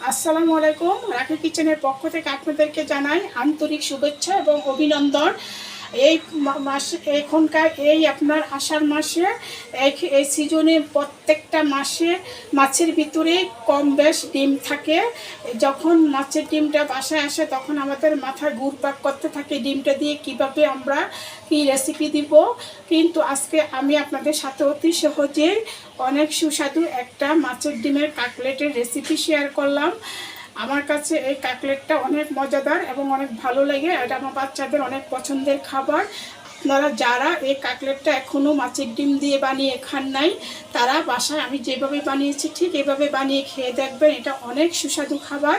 আসসালামু আলাইকুম। রাখি কিচেনের পক্ষ থেকে আপনাদেরকে জানাই আন্তরিক শুভেচ্ছা এবং অভিনন্দন। এই মাসে এখনকার আপনার আষাঢ় মাসে এই সিজনে প্রত্যেকটা মাসে মাছের ভিতরে কম বেশ ডিম থাকে। যখন মাছের ডিমটা বাসায় আসে তখন আমাদের মাথায় ঘুরপাক করতে থাকে ডিমটা দিয়ে কিভাবে আমরা কি রেসিপি দিব। কিন্তু আজকে আমি আপনাদের সাথে অতি সহজেই অনেক সুস্বাদু একটা মাছের ডিমের কাটলেটের রেসিপি শেয়ার করলাম। আমার কাছে এই কাটলেটটা অনেক মজাদার এবং অনেক ভালো লাগে। এটা আমার বাচ্চাদের অনেক পছন্দের খাবার। আপনারা যারা এই কাটলেটটা এখনও মাছের ডিম দিয়ে বানিয়ে খান নাই, তারা বাসায় আমি যেভাবে বানিয়েছি ঠিক এভাবে বানিয়ে খেয়ে দেখবেন। এটা অনেক সুস্বাদু খাবার।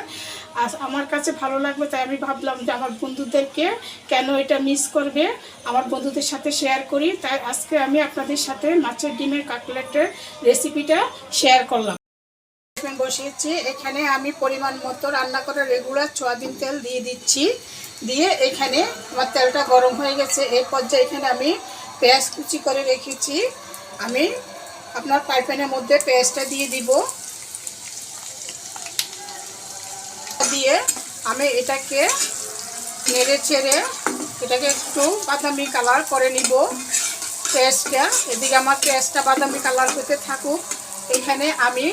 আর আমার কাছে ভালো লাগবে, তাই আমি ভাবলাম যে আমার বন্ধুদেরকে কেন এটা মিস করবে, আমার বন্ধুদের সাথে শেয়ার করি। তাই আজকে আমি আপনাদের সাথে মাছের ডিমের কাটলেটের রেসিপিটা শেয়ার করলাম। বসিয়েছি, এখানে আমি পরিমাণ মতো রান্না করে রেগুলার সয়াবিন তেল দিয়ে দিচ্ছি। দিয়ে এখানে আমার তেলটা গরম হয়ে গেছে। এই পর্যায়ে এখানে আমি পেঁয়াজ কুচি করে রেখেছি। আমি আপনার ফ্রাই মধ্যে পেঁয়াজটা দিয়ে দিব। দিয়ে আমি এটাকে নেড়ে ছেড়ে এটাকে একটু বাদামি কালার করে নিব পেঁয়াজটা। এদিকে আমার পেঁয়াজটা বাদামি কালার হতে থাকুক। এখানে আমি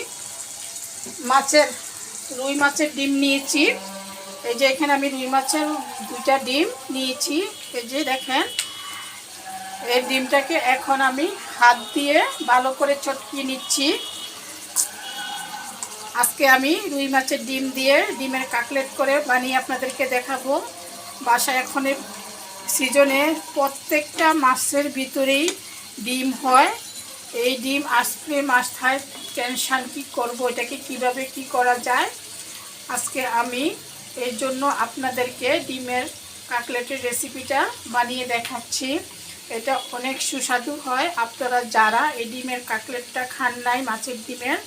রুই মাছের ডিম নিয়েছি। এই যে এখানে আমি রুই মাছের 2টা ডিম নিয়েছি। এই যে দেখেন, এই ডিমটাকে এখন আমি হাত দিয়ে ভালো করে চটকিয়ে নিচ্ছি। আজকে আমি রুই মাছের ডিম দিয়ে ডিমের কাটলেট করে বানিয়ে আপনাদেরকে দেখাবো। বাসায় এখন সিজনে প্রত্যেকটা মাছের ভিতরেই ডিম হয়। এই ডিম আসলে মাথায় টেনশান, কি করব, এটাকে কিভাবে কি করা যায়। আজকে আমি এর জন্য আপনাদেরকে ডিমের কাটলেটের রেসিপিটা বানিয়ে দেখাচ্ছি। এটা অনেক সুস্বাদু হয়। আপনারা যারা এই ডিমের কাটলেটটা খান নাই মাছের ডিমের,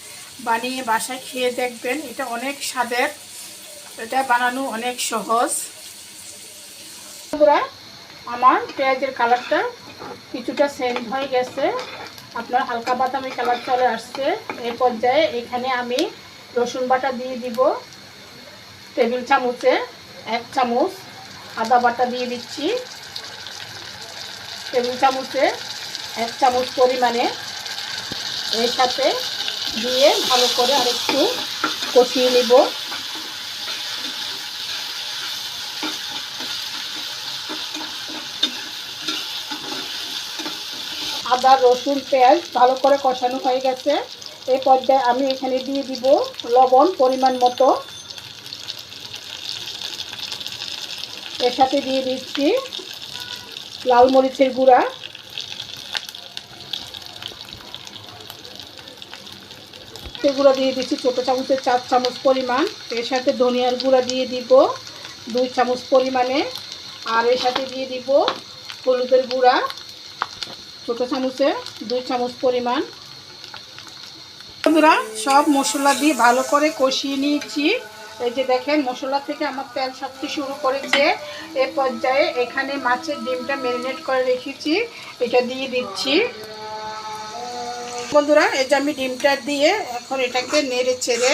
বানিয়ে বাসায় খেয়ে দেখবেন। এটা অনেক স্বাদের, এটা বানানো অনেক সহজ। আমার পেঁয়াজের কালারটা কিছুটা চেঞ্জ হয়ে গেছে, আপনার হালকা বাদামি কালার চলে আসছে। এই পর্যায়ে এখানে আমি রসুন বাটা দিয়ে দিব টেবিল চামচে 1 চামচ। আদা বাটা দিয়ে দিচ্ছি টেবিল চামচে 1 চামচ পরিমাণে। এর সাথে দিয়ে ভালো করে আরেকটু কষিয়ে নিব। আদা রসুন পেঁয়াজ ভালো করে কষানো হয়ে গেছে। এই পর্যায়ে আমি এখানে দিয়ে দিব লবণ পরিমাণ মতো। এর সাথে দিয়ে দিচ্ছি লাল মরিচের গুঁড়া, সেগুলো দিয়ে দিচ্ছি ছোটো চামচের 4 চামচ পরিমাণ। এর সাথে ধনিয়ার গুঁড়া দিয়ে দিব 2 চামচ পরিমাণে। আর এর সাথে দিয়ে দিব হলুদের গুঁড়া ছোটো চামচে 2 চামচ পরিমাণ। বন্ধুরা, সব মশলা দিয়ে ভালো করে কষিয়ে নিয়েছি। এই যে দেখেন, মশলা থেকে আমার তেল ছাড়তে শুরু করেছে। এই পর্যায়ে এখানে মাছের ডিমটা ম্যারিনেট করে রেখেছি, এটা দিয়ে দিচ্ছি। বন্ধুরা, এই যে আমি ডিমটা দিয়ে এখন এটাকে নেড়ে ছেড়ে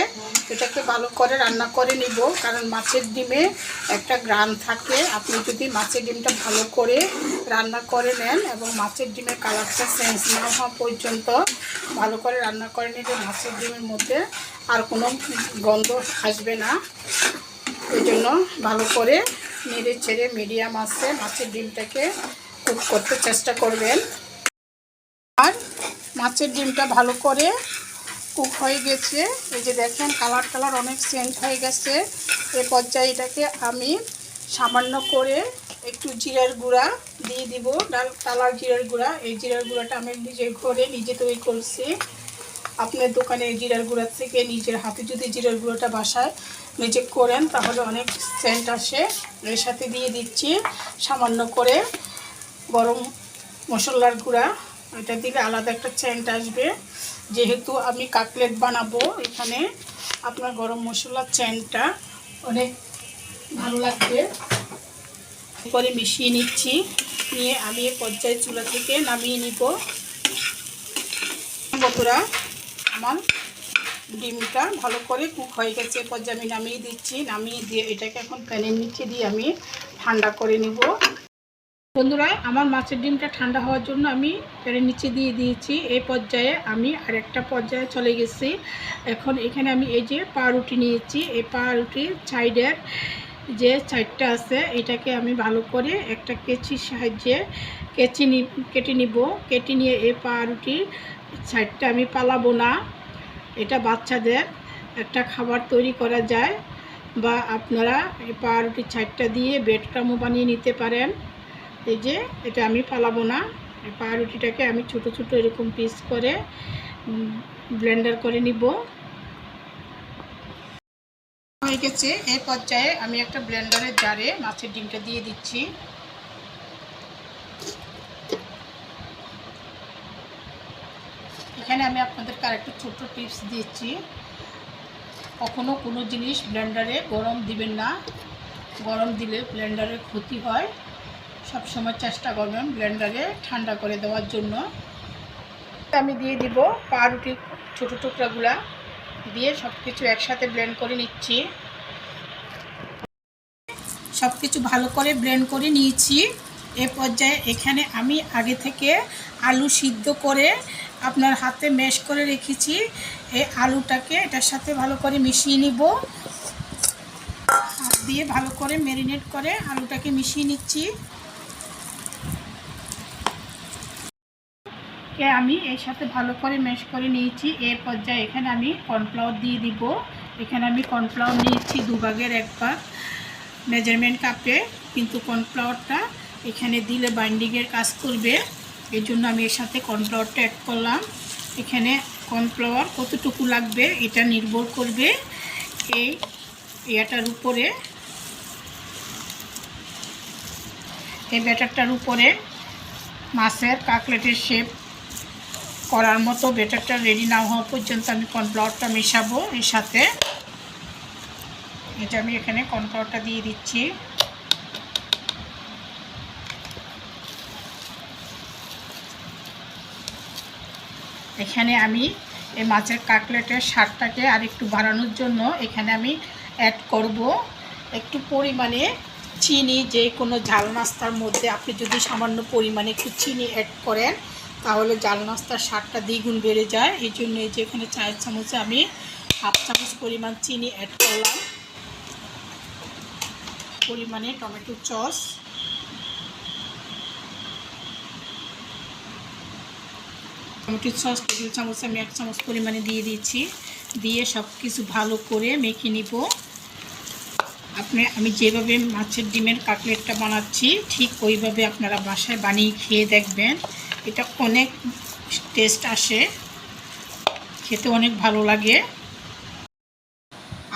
এটাকে ভালো করে রান্না করে নিব। কারণ মাছের ডিমে একটা গ্রান থাকে। আপনি যদি মাছের ডিমটা ভালো করে রান্না করে নেন এবং মাছের ডিমের কালারটা চেঞ্জ না হওয়া পর্যন্ত ভালো করে রান্না করে নিলে মাছের ডিমের মধ্যে আর কোনো গন্ধ আসবে না। এই জন্য ভালো করে নেড়ে ছেড়ে মিডিয়াম আঁচে মাছের ডিমটাকে কুক করতে চেষ্টা করবেন। আর মাছের ডিমটা ভালো করে কুক হয়ে গেছে। এই যে দেখেন, কালার অনেক চেঞ্জ হয়ে গেছে। এই পর্যায়ে এটাকে আমি সামান্য করে একটু জিরার গুঁড়া দিয়ে দিব, কালার জিরার গুঁড়া। এই জিরার গুঁড়াটা আমি নিজের ঘরে নিজে তৈরি করছি। আপনার দোকানে জিরার গুঁড়ার থেকে নিজের হাতে যদি জিরার গুঁড়োটা বাসায় নিজে করেন তাহলে অনেক সেন্ট আসে। এর সাথে দিয়ে দিচ্ছি সামান্য করে গরম মশলার গুঁড়া। এটা দিলে আলাদা একটা সেন্ট আসবে। যেহেতু আমি কাটলেট বানাবো, এখানে আপনার গরম মশলার সেন্টটা অনেক ভালো লাগবে। করে মিশিয়ে নিচ্ছি, নিয়ে আমি এই পর্যায়ে চুলা থেকে নামিয়ে নিব। বন্ধুরা, আমার ডিমটা ভালো করে কুক হয়ে গেছে। এরপর যে আমি নামিয়ে দিচ্ছি, নামিয়ে দিয়ে এটাকে এখন প্যানের নিচে দিয়ে আমি ঠান্ডা করে নিব। বন্ধুরা, আমার মাছের ডিমটা ঠান্ডা হওয়ার জন্য আমি প্যানের নিচে দিয়ে দিয়েছি। এই পর্যায়ে আমি আরেকটা পর্যায়ে চলে গেছি। এখন এখানে আমি এই যে পাউরুটি নিয়েছি, এই পাউরুটির সাইডের যে সাইডটা আছে এটাকে আমি ভালো করে একটা কেচির সাহায্যে কেটে নিব। কেটে নিয়ে এই পাউরুটির সাইডটা আমি পালাবো না। এটা বাচ্চাদের একটা খাবার তৈরি করা যায়, বা আপনারা এই পাউরুটির সাইডটা দিয়ে ব্রেডক্রামও বানিয়ে নিতে পারেন। এই যে এটা আমি পালাবো না। এই পাউরুটিটাকে আমি ছোট ছোট এরকম পিস করে ব্লেন্ডার করে নিব। হয়ে গেছে। এই পর্যায়ে আমি একটা ব্লেন্ডারের জারে মাছের ডিমটা দিয়ে দিচ্ছি। এখানে আমি আপনাদেরকে আরেকটু ছোট্ট টিপস দিচ্ছি, কখনো কোনো জিনিস ব্লেন্ডারে গরম দিবেন না। গরম দিলে ব্লেন্ডারের ক্ষতি হয়। সব সময় চেষ্টা করবেন ব্লেন্ডারে ঠান্ডা করে দেওয়ার জন্য। আমি দিয়ে দিব পাউরুটির ছোটো টুকরাগুলা দিয়ে সব কিছু একসাথে ব্লেন্ড করে নিচ্ছি। সব কিছু ভালো করে ব্লেন্ড করে নিয়েছি। এ পর্যায়ে এখানে আমি আগে থেকে আলু সিদ্ধ করে আপনার হাতে ম্যাশ করে রেখেছি। এই আলুটাকে এটার সাথে ভালো করে মিশিয়ে নিব। হাত দিয়ে ভালো করে ম্যারিনেট করে আলুটাকে মিশিয়ে নিচ্ছি। আমি এর সাথে ভালো করে ম্যাশ করে নিয়েছি। এর পর্যায়ে এখানে আমি কর্নফ্লাওয়ার দিয়ে দিব। এখানে আমি কর্নফ্লাওয়ার নিয়েছি 2 ভাগের 1 ভাগ মেজারমেন্ট কাপে, কিন্তু কর্নফ্লাওয়ারটা এখানে দিলে বাইন্ডিংয়ের কাজ করবে, এই জন্য আমি এর সাথে কর্নফ্লাওয়ারটা অ্যাড করলাম। এখানে কর্নফ্লাওয়ার কতটুকু লাগবে এটা নির্ভর করবে এই ইয়াটার উপরে, এই ব্যাটারটার উপরে। মাছের কাটলেটের শেপ করার মতো ব্যাটারটা রেডি না হওয়া পর্যন্ত আমি কর্নফ্লাওয়ারটা মেশাবো এর সাথে। এটা আমি এখানে কর্নফ্লাওয়ারটা দিয়ে দিচ্ছি। এখানে আমি এই মাছের কাটলেটের স্বাদটাকে আর একটু বাড়ানোর জন্য এখানে আমি অ্যাড করব একটু পরিমাণে চিনি। যে কোনো ঝাল নাস্তার মধ্যে আপনি যদি সামান্য পরিমাণে একটু চিনি অ্যাড করেন তাহলে ঝাল নাস্তার স্বাদটা দ্বিগুণ বেড়ে যায়। এই জন্য এই যে এখানে 4 চামচে আমি 1/2 চামচ পরিমাণ চিনি অ্যাড করলাম। পরিমাণে tomato sauce, tomato sauce table চামচ আমি 1 চামচ পরিমাণে দিয়ে দিয়েছি। দিয়ে সব কিছু ভালো করে মেখে নিব। আমি যেভাবে মাছের ডিমের কাটলেটটা বানাচ্ছি ঠিক ওইভাবে আপনারা বাসায় বানিয়ে খেয়ে দেখবেন। এটা অনেক টেস্ট আসে, খেতে অনেক ভালো লাগে।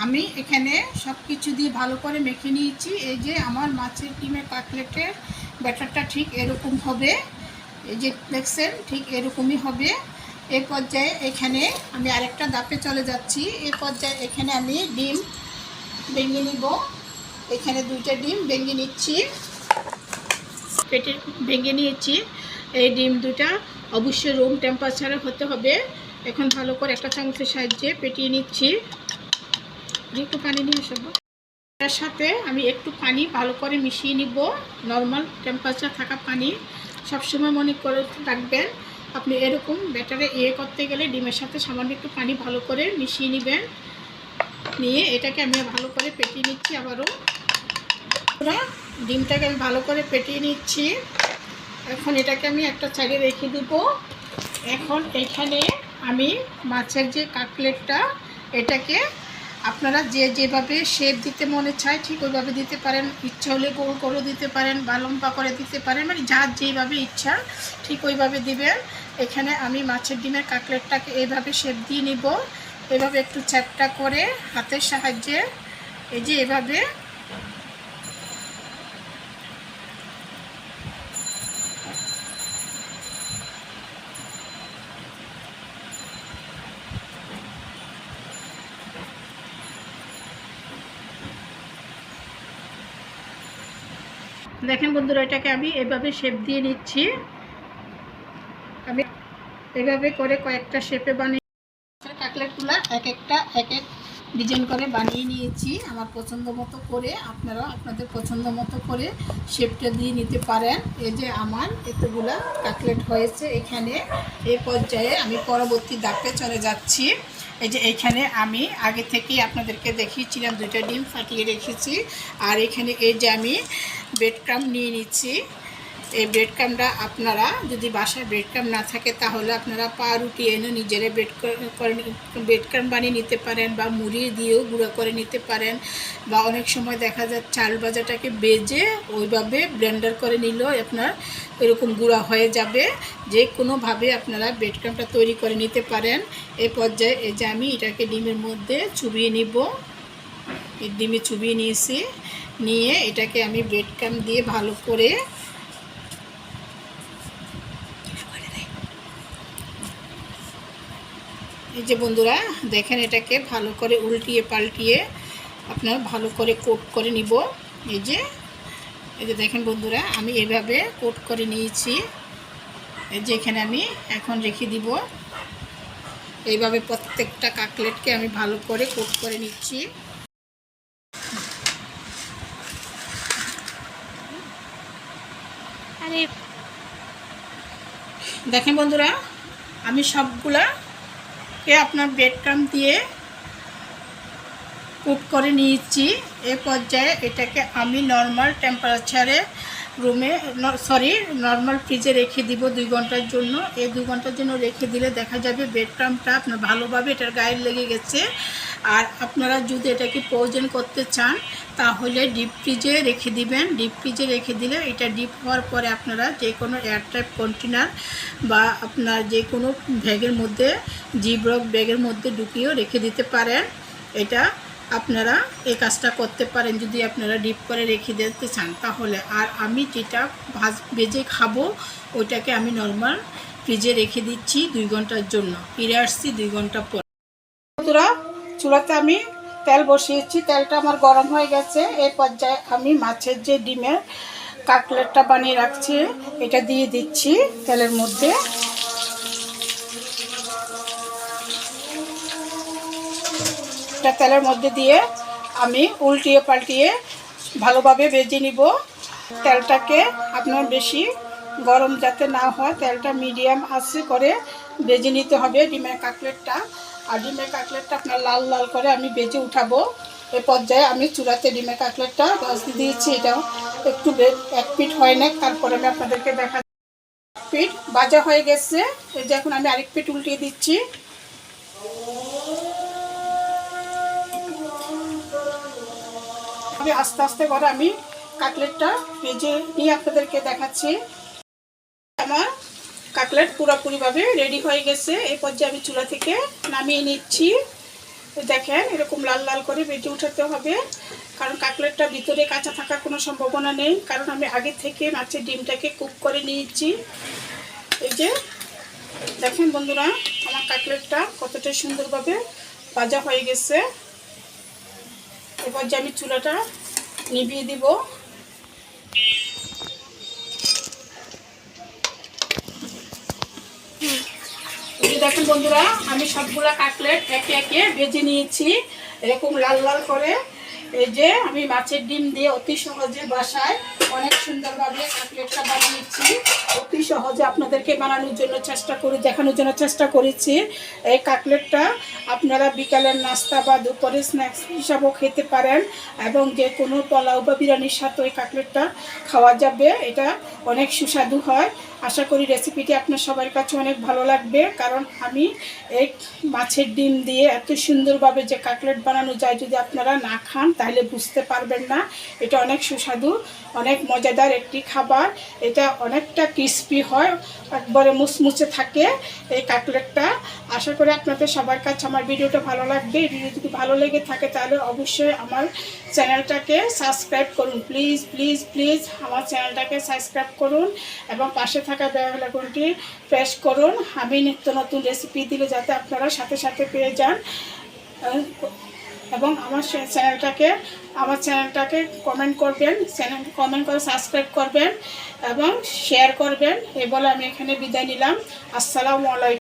আমি এখানে সব কিছু দিয়ে ভালো করে মেখে নিয়েছি। এই যে আমার মাছের ডিমের কাটলেটের ব্যাটারটা ঠিক এরকম হবে। এই যে দেখছেন ঠিক এরকমই হবে। এই পর্যায়ে এখানে আমি আরেকটা ধাপে চলে যাচ্ছি। এই পর্যায়ে এখানে আমি ডিম ভেঙে নিব। এখানে 2টা ডিম ভেঙে নিচ্ছি, ভেঙে নিয়েছি। এই ডিম 2টা অবশ্যই রুম টেম্পারেচারে হতে হবে। এখন ভালো করে একটা চামচের সাহায্যে পেটিয়ে নিচ্ছি। একটু পানি নিয়ে আসবো। এর সাথে আমি একটু পানি ভালো করে মিশিয়ে নিব। নর্মাল টেম্পারেচার থাকা পানি সবসময় মনে করে রাখবেন। আপনি এরকম ব্যাটারে করতে গেলে ডিমের সাথে সামান্য একটু পানি ভালো করে মিশিয়ে নেবেন। নিয়ে এটাকে আমি ভালো করে পেটিয়ে নিচ্ছি। আবারও ডিমটাকে আমি ভালো করে পেটিয়ে নিচ্ছি। এখন এটাকে আমি একটা সাইডে রেখে দেব। এখন এখানে আমি মাছের যে কাটলেটটা এটাকে আপনারা যেভাবে শেপ দিতে মনে চায় ঠিক ওইভাবে দিতে পারেন। ইচ্ছা হলে গোল করে দিতে পারেন বা লম্বা করে দিতে পারেন, মানে যার যেভাবে ইচ্ছা ঠিক ওইভাবে দিবেন। এখানে আমি মাছের ডিমের কাটলেটটাকে এইভাবে শেপ দিয়ে নিব। এভাবে একটু চ্যাপটা করে হাতের সাহায্যে এই যে এভাবে দেখেন বন্ধুরা, এটাকে আমি এভাবে শেপ দিয়ে নিচ্ছি। আমি এভাবে করে কয়েকটা শেপে বানিয়ে কাটলেটগুলো এক একটা এক এক ডিজাইন করে বানিয়ে নিয়েছি আমার পছন্দ মতো করে। আপনারা আপনাদের পছন্দ মতো করে শেপটা দিয়ে নিতে পারেন। এই যে আমার এতগুলা কাটলেট হয়েছে। এখানে এই পর্যায়ে আমি পরবর্তী ধাপে চলে যাচ্ছি। এই যে এখানে আমি আগে থেকেই আপনাদেরকে দেখিয়েছিলাম 2টা ডিম ফাটিয়ে রেখেছি। আর এখানে এই যে আমি ব্রেড ক্রাম্ব নিয়ে নিচ্ছি। এই ব্রেড ক্রাম্বটা আপনারা যদি বাসায় ব্রেড ক্রাম্ব না থাকে তাহলে আপনারা পাউরুটি এনে নিজেরা ব্রেড ক্রাম্ব বানিয়ে নিতে পারেন, বা মুড়ি দিয়েও গুঁড়ো করে নিতে পারেন, বা অনেক সময় দেখা যায় চাল ভাজাটাকে বেজে ওইভাবে ব্লেন্ডার করে নিলেও আপনার এরকম গুঁড়া হয়ে যাবে। যে কোনোভাবে আপনারা ব্রেড ক্রাম্বটা তৈরি করে নিতে পারেন। এই পর্যায়ে এই যে আমি এটাকে ডিমের মধ্যে চুবিয়ে নিব। এই ডিমে চুবিয়ে নিয়েছি, নিয়ে এটাকে আমি ব্রেড ক্রাম্ব দিয়ে ভালো করে এই যে বন্ধুরা দেখেন এটাকে ভালো করে উল্টিয়ে পাল্টিয়ে আপনার ভালো করে কোট করে নিব। এই যে দেখেন বন্ধুরা আমি এভাবে কোট করে নিয়েছি। এই যে এখানে আমি এখন রেখে দিব। এইভাবে প্রত্যেকটা কাটলেটকে আমি ভালো করে কোট করে নিচ্ছি। দেখেন বন্ধুরা আমি সবগুলাকে আপনার ব্রেড ক্রাম্ব দিয়ে কুক করে নিয়েছি। এই পর্যায়ে এটাকে আমি নর্মাল টেম্পারেচারে নর্মাল ফ্রিজে রেখে দিব 2 ঘন্টার জন্য। এই 2 ঘন্টার জন্য রেখে দিলে দেখা যাবে ব্রেড ক্রাম্বটা আপনার ভালোভাবে এটার গায়ে লেগে গেছে। আর আপনারা যদি এটাকে ফ্রোজেন করতে চান তাহলে ডিপ ফ্রিজে রেখে দিবেন। ডিপ ফ্রিজে রেখে দিলে এটা ডিপ হওয়ার পরে আপনারা যে কোনো এয়ারটাইট কন্টেনার বা আপনার যে কোনো ব্যাগের মধ্যে জিপলক ব্যাগের মধ্যে ঢুকিয়েও রেখে দিতে পারেন। এটা আপনারা এই কাজটা করতে পারেন যদি আপনারা ডিপ করে রেখে দিতে চান তাহলে। আর আমি যেটা ভেজে খাবো ওইটাকে আমি নর্মাল ফ্রিজে রেখে দিচ্ছি 2 ঘন্টার জন্য। ফিরে আসছি 2 ঘন্টা পর। বন্ধুরা চুলাতে আমি তেল বসিয়েছি, তেলটা আমার গরম হয়ে গেছে। এই পর্যায়ে আমি মাছের যে ডিমের কাটলেটটা বানিয়ে রাখছি এটা দিয়ে দিচ্ছি তেলের মধ্যে। তেলের মধ্যে দিয়ে আমি উল্টিয়ে পাল্টিয়ে ভালোভাবে ভেজে নিব। তেলটাকে আপনার বেশি গরম যাতে না হয়, তেলটা মিডিয়াম আঁচে করে ভেজে নিতে হবে ডিমের কাটলেটটা। আর ডিমের কাটলেটটা আপনার লাল লাল করে আমি ভেজে উঠাবো। এ পর্যায়ে আমি চুলাতে ডিমের কাটলেটটা ভাজতে দিয়েছি। এটাও একটু এক পিঠ হয় না, তারপরে আমি আপনাদেরকে দেখা পিঠ ভাজা হয়ে গেছে। এই যে এখন আমি আরেক পিঠ উল্টিয়ে দিচ্ছি। আস্তে আস্তে করে আমি কাটলেটটা ভেজে নিয়ে আপনাদেরকে দেখাচ্ছি। আমার কাটলেট পুরোপুরিভাবে রেডি হয়ে গেছে। এই পর্যায়ে আমি চুলা থেকে নামিয়ে নিচ্ছি। দেখেন এরকম লাল লাল করে ভেজে উঠাতে হবে, কারণ কাটলেটটা ভিতরে কাঁচা থাকার কোনো সম্ভাবনা নেই, কারণ আমি আগে থেকে মাছের ডিমটাকে কুক করে নিয়েছি। এই যে দেখেন বন্ধুরা আমার কাটলেটটা কতটা সুন্দরভাবে ভাজা হয়ে গেছে। এবার যে আমি চুলাটা নিভিয়ে দিব। দেখেন বন্ধুরা আমি সবগুলা কাটলেট একে একে ভেজে নিয়েছি এরকম লাল লাল করে। এই যে আমি মাছের ডিম দিয়ে অতি সহজে বাসায় অনেক সুন্দরভাবে কাটলেটটা বানিয়েছি। অতি সহজে আপনাদেরকে বানানোর জন্য দেখানোর জন্য চেষ্টা করেছি। এই কাটলেটটা আপনারা বিকালের নাস্তা বা দুপুরে স্ন্যাক্স হিসাবেও খেতে পারেন, এবং যে কোনো পোলাও বা বিরিয়ানির সাথে ওই কাটলেটটা খাওয়া যাবে। এটা অনেক সুস্বাদু হয়। আশা করি রেসিপিটি আপনার সবার কাছে অনেক ভালো লাগবে, কারণ আমি এই মাছের ডিম দিয়ে এত সুন্দরভাবে যে কাটলেট বানানো যায় যদি আপনারা না খান তাহলে বুঝতে পারবেন না। এটা অনেক সুস্বাদু, অনেক মজাদার একটি খাবার। এটা অনেকটা ক্রিস্পি হয়, একবারে মুচমুচে থাকে এই কাটলেটটা। আশা করি আপনাদের সবার কাছে আমার ভিডিওটা ভালো লাগবে। ভিডিও যদি ভালো লেগে থাকে তাহলে অবশ্যই আমার চ্যানেলটাকে সাবস্ক্রাইব করুন। প্লিজ প্লিজ প্লিজ আমার চ্যানেলটাকে সাবস্ক্রাইব করুন এবং পাশে থাকা বেল আইকনটি প্রেস করুন। আমি নিত্য নতুন রেসিপি দিলে যাতে আপনারা সাথে সাথে পেয়ে যান। এবং আমার চ্যানেলটাকে কমেন্ট করবেন, কমেন্ট করে সাবস্ক্রাইব করবেন এবং শেয়ার করবেন। এই বলে আমি এখানে বিদায় নিলাম। আসসালামু আলাইকুম।